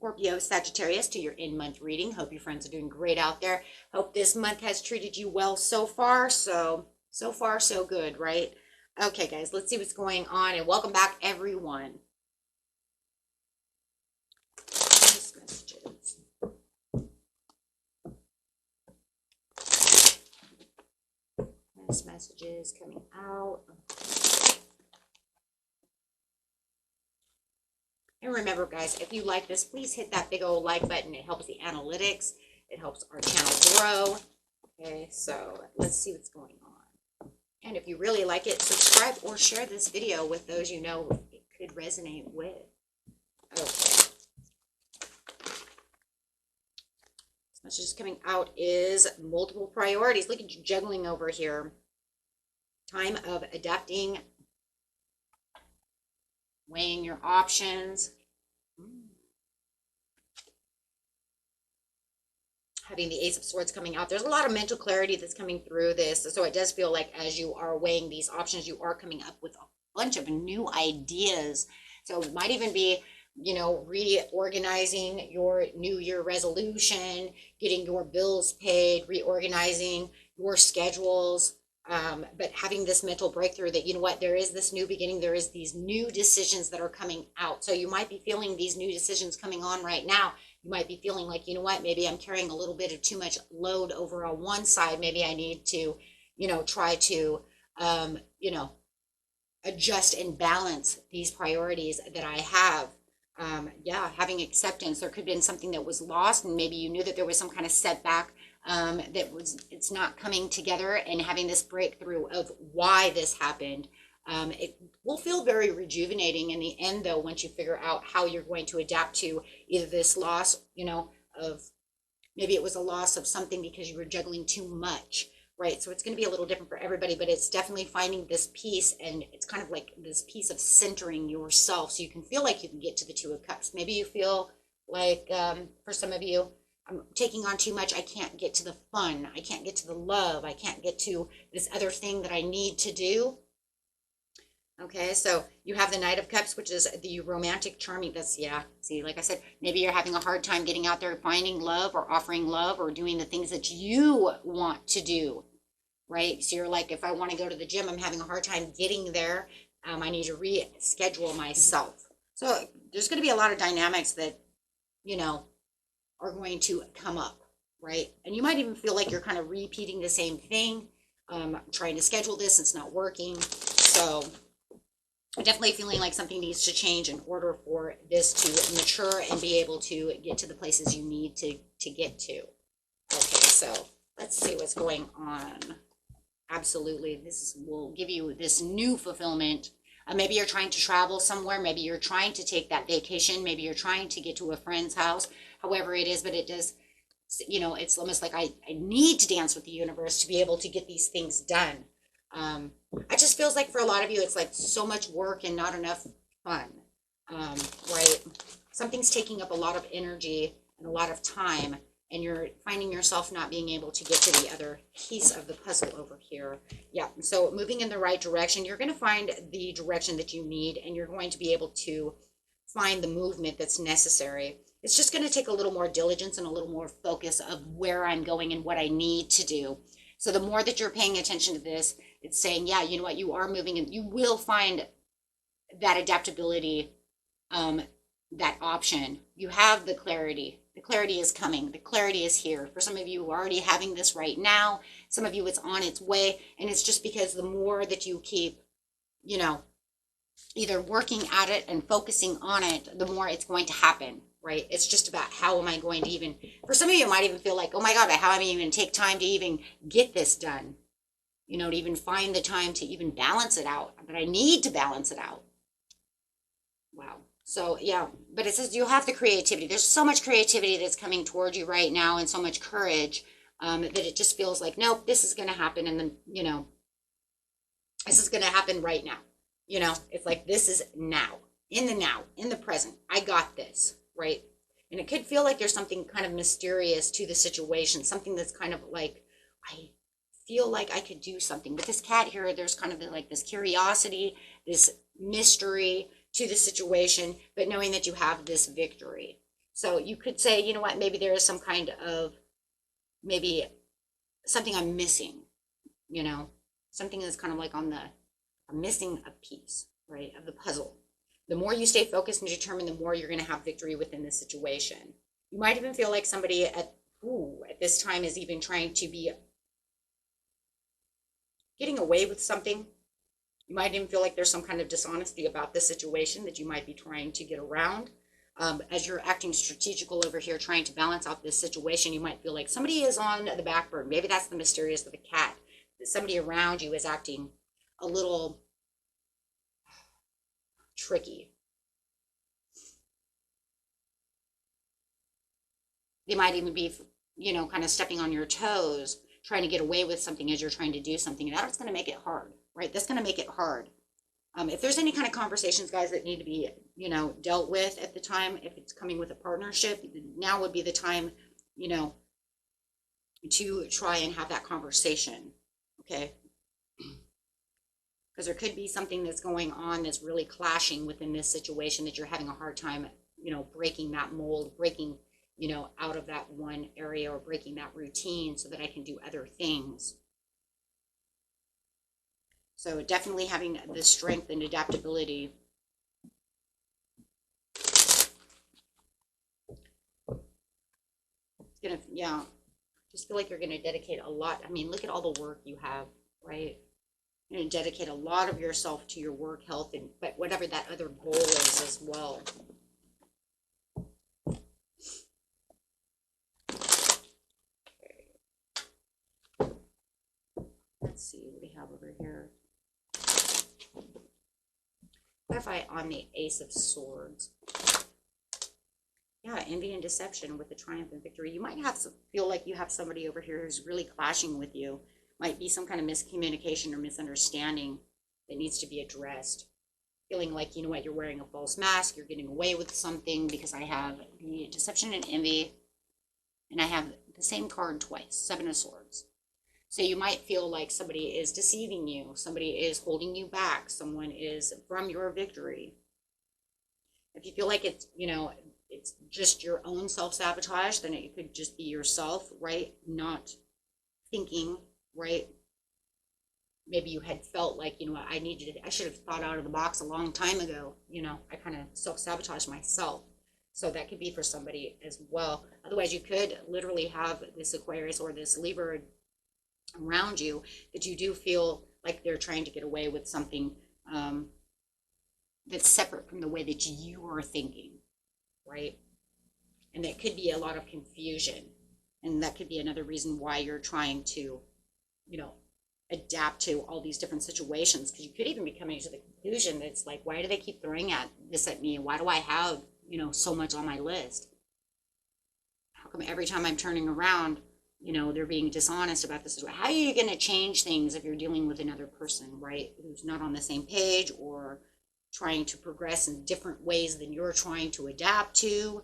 Scorpio, Sagittarius, to your in-month reading. Hope your friends are doing great out there. Hope this month has treated you well so far. So far, so good, right? Okay, guys, let's see what's going on, and welcome back, everyone. Messages. Messages coming out. And remember, guys, if you like this, please hit that big old like button. It helps the analytics. It helps our channel grow. Okay, so let's see what's going on. And if you really like it, subscribe or share this video with those you know it could resonate with. Okay. This message coming out is multiple priorities. Look at you juggling over here. Time of adapting, weighing your options, having the Ace of Swords coming out. There's a lot of mental clarity that's coming through this. So it does feel like as you are weighing these options, you are coming up with a bunch of new ideas. So it might even be, you know, reorganizing your New Year resolution, getting your bills paid, reorganizing your schedules. But having this mental breakthrough that, you know what, there is this new beginning, there is these new decisions that are coming out. So you might be feeling these new decisions coming on right now. You might be feeling like, you know what, maybe I'm carrying a little bit of too much load over on one side. Maybe I need to, you know, try to, you know, adjust and balance these priorities that I have. Yeah, having acceptance. There could have been something that was lost, and maybe you knew that there was some kind of setback it's not coming together, and having this breakthrough of why this happened. It will feel very rejuvenating in the end, though, once you figure out how you're going to adapt to either this loss, you know, of maybe it was a loss of something because you were juggling too much, right? So it's going to be a little different for everybody, but it's definitely finding this peace, and it's kind of like this piece of centering yourself so you can feel like you can get to the Two of Cups. Maybe you feel like, for some of you, I'm taking on too much. I can't get to the fun. I can't get to the love. I can't get to this other thing that I need to do. Okay, so you have the Knight of Cups, which is the romantic charming. That's, yeah, see, like I said, maybe you're having a hard time getting out there, finding love or offering love or doing the things that you want to do, right? So you're like, if I want to go to the gym, I'm having a hard time getting there. I need to reschedule myself. So there's going to be a lot of dynamics that, you know, are going to come up, right? And you might even feel like you're kind of repeating the same thing, trying to schedule this, it's not working. So definitely feeling like something needs to change in order for this to mature and be able to get to the places you need to get to. Okay, so let's see what's going on. Absolutely, will give you this new fulfillment. Maybe you're trying to travel somewhere. Maybe you're trying to take that vacation. Maybe you're trying to get to a friend's house, however it is, but it does, you know, it's almost like I need to dance with the universe to be able to get these things done. It just feels like for a lot of you, it's like so much work and not enough fun, right? Something's taking up a lot of energy and a lot of time, and you're finding yourself not being able to get to the other piece of the puzzle over here. Yeah, so moving in the right direction, you're going to find the direction that you need, and you're going to be able to find the movement that's necessary. It's just going to take a little more diligence and a little more focus of where I'm going and what I need to do. So the more that you're paying attention to this, it's saying, yeah, you know what, you are moving, and you will find that adaptability, that option. You have the clarity. The clarity is coming. The clarity is here. For some of you who are already having this right now, some of you it's on its way, and it's just because the more that you keep, you know, either working at it and focusing on it, the more it's going to happen, right? It's just about how am I going to even, for some of you, it might even feel like, oh my God, how am I even take time to even get this done? You know, to even find the time to even balance it out. But I need to balance it out. Wow. So, yeah, but it says you have the creativity. There's so much creativity that's coming towards you right now, and so much courage, that it just feels like, nope, this is going to happen. And then, you know, this is going to happen right now. You know, it's like, this is now, in the present. I got this, right? And it could feel like there's something kind of mysterious to the situation, something that's kind of like, I feel like I could do something. With this cat here, there's kind of like this curiosity, this mystery to the situation, but knowing that you have this victory. So you could say, you know what, maybe there is some kind of, maybe something I'm missing, you know, something that's kind of like on the, I'm missing a piece, right, of the puzzle. The more you stay focused and determined, the more you're going to have victory within this situation. You might even feel like somebody at this time is even trying to be getting away with something. You might even feel like there's some kind of dishonesty about the situation that you might be trying to get around. As you're acting strategical over here, trying to balance out this situation, you might feel like somebody is on the back burner. Maybe that's the mysterious of the cat. That somebody around you is acting a little tricky. They might even be, you know, kind of stepping on your toes, trying to get away with something as you're trying to do something. And that's going to make it hard, right? That's going to make it hard. If there's any kind of conversations, guys, that need to be, you know, dealt with at the time, if it's coming with a partnership, now would be the time, you know, to try and have that conversation, okay? Because there could be something that's going on that's really clashing within this situation that you're having a hard time, you know, breaking that mold, breaking, you know, out of that one area, or breaking that routine so that I can do other things. So definitely having the strength and adaptability. It's gonna, yeah, just feel like you're gonna dedicate a lot. I mean, look at all the work you have, right? You're gonna dedicate a lot of yourself to your work, health, and but whatever that other goal is as well. Okay. Let's see what we have over here. Clarify on the Ace of Swords. Yeah, envy and deception with the triumph and victory. You might have to feel like you have somebody over here who's really clashing with you. Might be some kind of miscommunication or misunderstanding that needs to be addressed. Feeling like, you know what, you're wearing a false mask, you're getting away with something, because I have the deception and envy, and I have the same card twice, Seven of Swords. So you might feel like somebody is deceiving you, somebody is holding you back, someone is from your victory. If you feel like it's, you know, it's just your own self-sabotage, then it could just be yourself, right? Not thinking, right? Maybe you had felt like, you know, I should have thought out of the box a long time ago. You know, I kind of self-sabotaged myself. So that could be for somebody as well. Otherwise, you could literally have this Aquarius or this Libra around you that you do feel like they're trying to get away with something that's separate from the way that you are thinking, right? And that could be a lot of confusion. And that could be another reason why you're trying to, you know, adapt to all these different situations, because you could even be coming to the conclusion that it's like, why do they keep throwing this at me? Why do I have, you know, so much on my list? How come every time I'm turning around, you know, they're being dishonest about this? How are you going to change things if you're dealing with another person, right, who's not on the same page or trying to progress in different ways than you're trying to adapt to?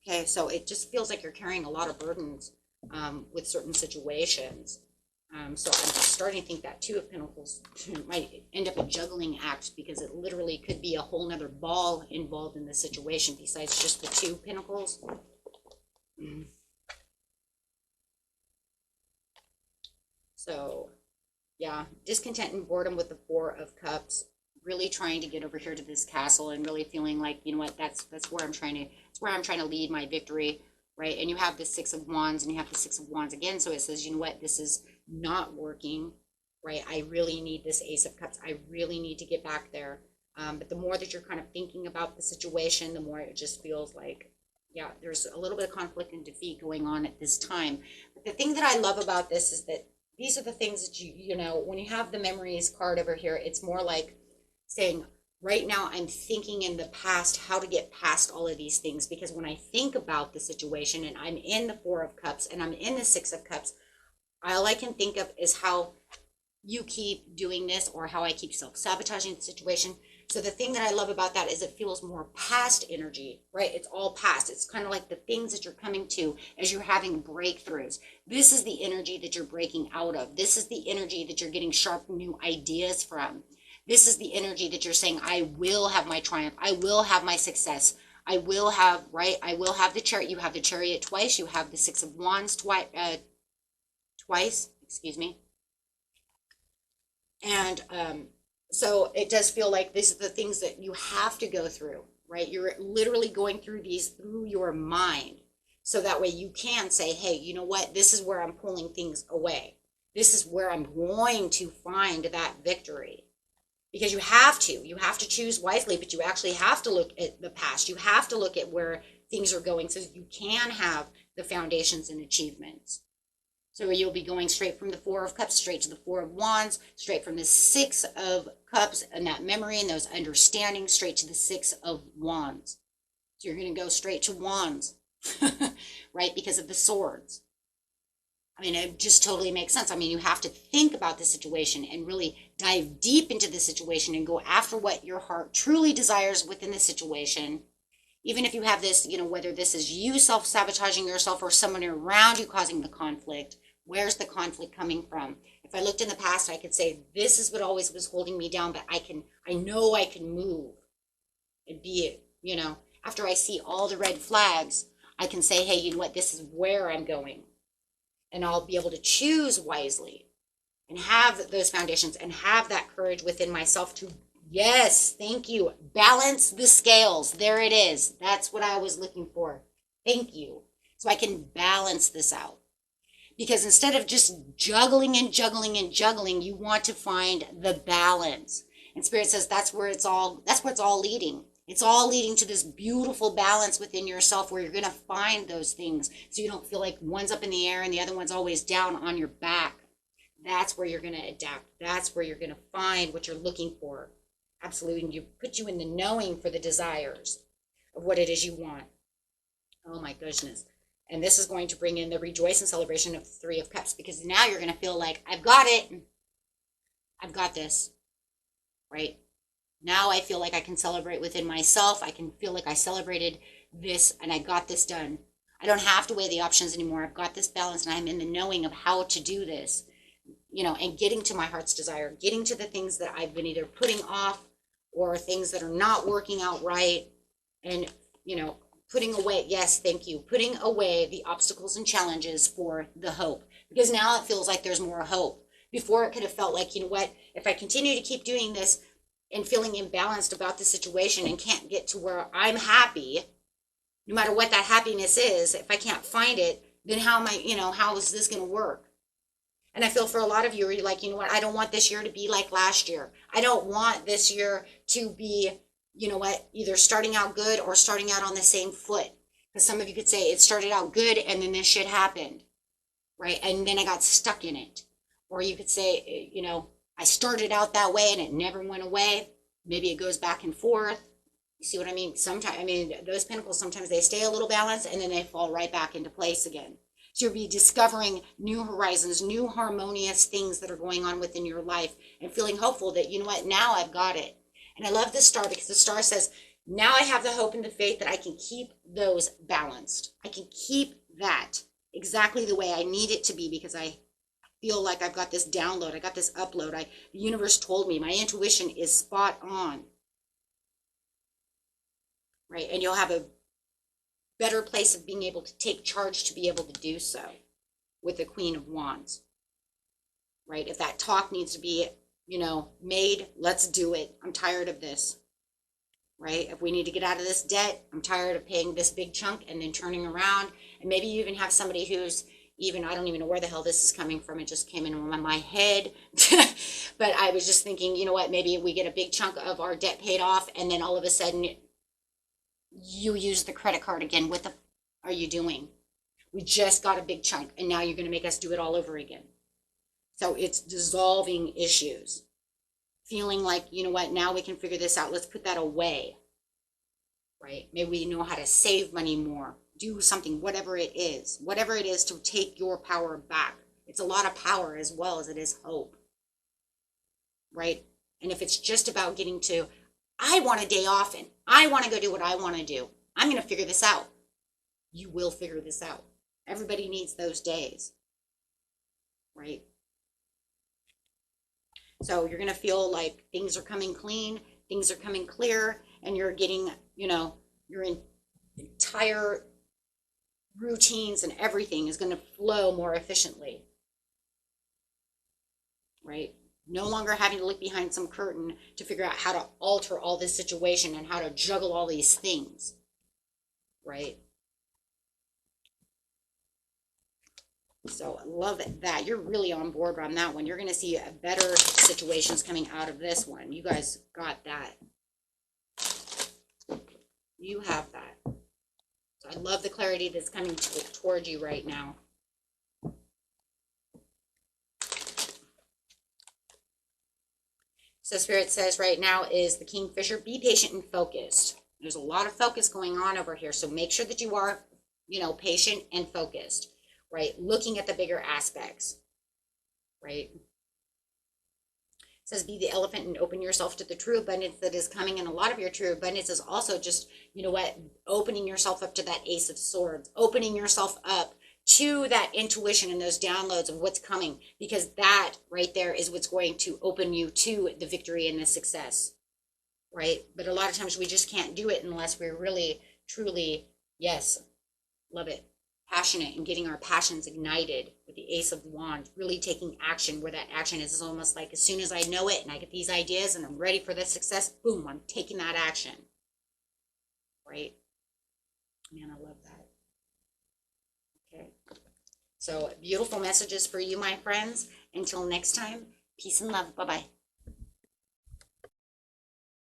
Okay, so it just feels like you're carrying a lot of burdens with certain situations. So I'm starting to think that Two of Pentacles might end up a juggling act, because it literally could be a whole nother ball involved in the situation besides just the Two Pentacles. So yeah, discontent and boredom with the Four of Cups. Really trying to get over here to this castle and really feeling like, you know what, that's where I'm trying to lead my victory, right? And you have the Six of Wands and you have the Six of Wands again. So it says, you know what, this is not working, right? I really need this Ace of Cups. I really need to get back there. But the more that you're kind of thinking about the situation, the more it just feels like, yeah, there's a little bit of conflict and defeat going on at this time. But the thing that I love about this is that these are the things that you know, when you have the memories card over here, it's more like saying, right now I'm thinking in the past how to get past all of these things, because when I think about the situation and I'm in the Four of Cups and I'm in the Six of Cups, all I can think of is how you keep doing this, or how I keep self-sabotaging the situation. So the thing that I love about that is it feels more past energy, right? It's all past. It's kind of like the things that you're coming to as you're having breakthroughs. This is the energy that you're breaking out of. This is the energy that you're getting sharp new ideas from. This is the energy that you're saying, I will have my triumph. I will have my success. I will have, right, I will have the chariot. You have the chariot twice. You have the Six of Wands twice, excuse me. And so it does feel like these are the things that you have to go through, right? You're literally going through these through your mind. So that way you can say, hey, you know what? This is where I'm pulling things away. This is where I'm going to find that victory. Because you have to choose wisely, but you actually have to look at the past. You have to look at where things are going so you can have the foundations and achievements. So you'll be going straight from the Four of Cups, straight to the Four of Wands, straight from the Six of Cups and that memory and those understandings, straight to the Six of Wands. So you're going to go straight to Wands, right? Because of the swords. I mean, it just totally makes sense. I mean, you have to think about the situation and really dive deep into the situation and go after what your heart truly desires within the situation. Even if you have this, you know, whether this is you self-sabotaging yourself or someone around you causing the conflict, where's the conflict coming from? If I looked in the past, I could say, this is what always was holding me down, but I know I can move and be it, you know, after I see all the red flags, I can say, hey, you know what, this is where I'm going. And I'll be able to choose wisely and have those foundations and have that courage within myself to, yes, thank you, balance the scales. There it is. That's what I was looking for. Thank you. So I can balance this out. Because instead of just juggling and juggling and juggling, you want to find the balance. And Spirit says that's where it's all leading. It's all leading to this beautiful balance within yourself where you're going to find those things so you don't feel like one's up in the air and the other one's always down on your back. That's where you're going to adapt. That's where you're going to find what you're looking for. Absolutely. And you put you in the knowing for the desires of what it is you want. Oh my goodness. And this is going to bring in the rejoice and celebration of the Three of Cups, because now you're going to feel like, I've got it. I've got this. Right? Now I feel like I can celebrate within myself. I can feel like I celebrated this and I got this done. I don't have to weigh the options anymore. I've got this balance and I'm in the knowing of how to do this, you know, and getting to my heart's desire, getting to the things that I've been either putting off or things that are not working out right. And, you know, putting away, yes, thank you, putting away the obstacles and challenges for the hope. Because now it feels like there's more hope. Before it could have felt like, you know what, if I continue to keep doing this, and feeling imbalanced about the situation and can't get to where I'm happy, no matter what that happiness is, if I can't find it, then how am I, you know, how is this going to work? And I feel for a lot of you, you're like, you know what, I don't want this year to be like last year. I don't want this year to be, you know what, either starting out good or starting out on the same foot. Because some of you could say it started out good and then this shit happened, right? And then I got stuck in it. Or you could say, you know, I started out that way and it never went away. Maybe it goes back and forth. You see what I mean? Sometimes, I mean, those pentacles, sometimes they stay a little balanced and then they fall right back into place again. So you'll be discovering new horizons, new harmonious things that are going on within your life and feeling hopeful that, you know what, now I've got it. And I love this star because the star says, now I have the hope and the faith that I can keep those balanced. I can keep that exactly the way I need it to be because I feel like I've got this download, I got this upload. The universe told me, my intuition is spot on. Right? And you'll have a better place of being able to take charge to be able to do so with the Queen of Wands. Right? If that talk needs to be, you know, made, let's do it. I'm tired of this. Right? If we need to get out of this debt, I'm tired of paying this big chunk and then turning around. And maybe you even have somebody who's even, I don't even know where the hell this is coming from. It just came in my head. But I was just thinking, you know what, maybe we get a big chunk of our debt paid off and then all of a sudden you use the credit card again. What the are you doing? We just got a big chunk and now you're going to make us do it all over again. So it's dissolving issues. Feeling like, you know what, now we can figure this out. Let's put that away. Right? Maybe we know how to save money more. Do something, whatever it is to take your power back. It's a lot of power as well as it is hope, right? And if it's just about getting to, I want a day off and I want to go do what I want to do. I'm going to figure this out. You will figure this out. Everybody needs those days, right? So you're going to feel like things are coming clean, things are coming clear, and you're getting, you know, you're in entire routines and everything is going to flow more efficiently, right? No longer having to look behind some curtain to figure out how to alter all this situation and how to juggle all these things, right? So I love that. You're really on board on that one. You're going to see better situations coming out of this one. You guys got that. You have that. So I love the clarity that's coming toward you right now. So Spirit says right now is the Kingfisher, be patient and focused. There's a lot of focus going on over here. So make sure that you are, patient and focused, right? Looking at the bigger aspects, right? It says be the elephant and open yourself to the true abundance that is coming. And a lot of your true abundance is also just, opening yourself up to that Ace of Swords, opening yourself up to that intuition and those downloads of what's coming, because that right there is what's going to open you to the victory and the success, right? But a lot of times we just can't do it unless we're really, truly, yes, love it, passionate and getting our passions ignited with the Ace of Wands, really taking action, where that action is almost like as soon as I know it and I get these ideas and I'm ready for the success, boom, I'm taking that action, right? Man, I love that. Okay. So beautiful messages for you, my friends. Until next time, peace and love. Bye-bye.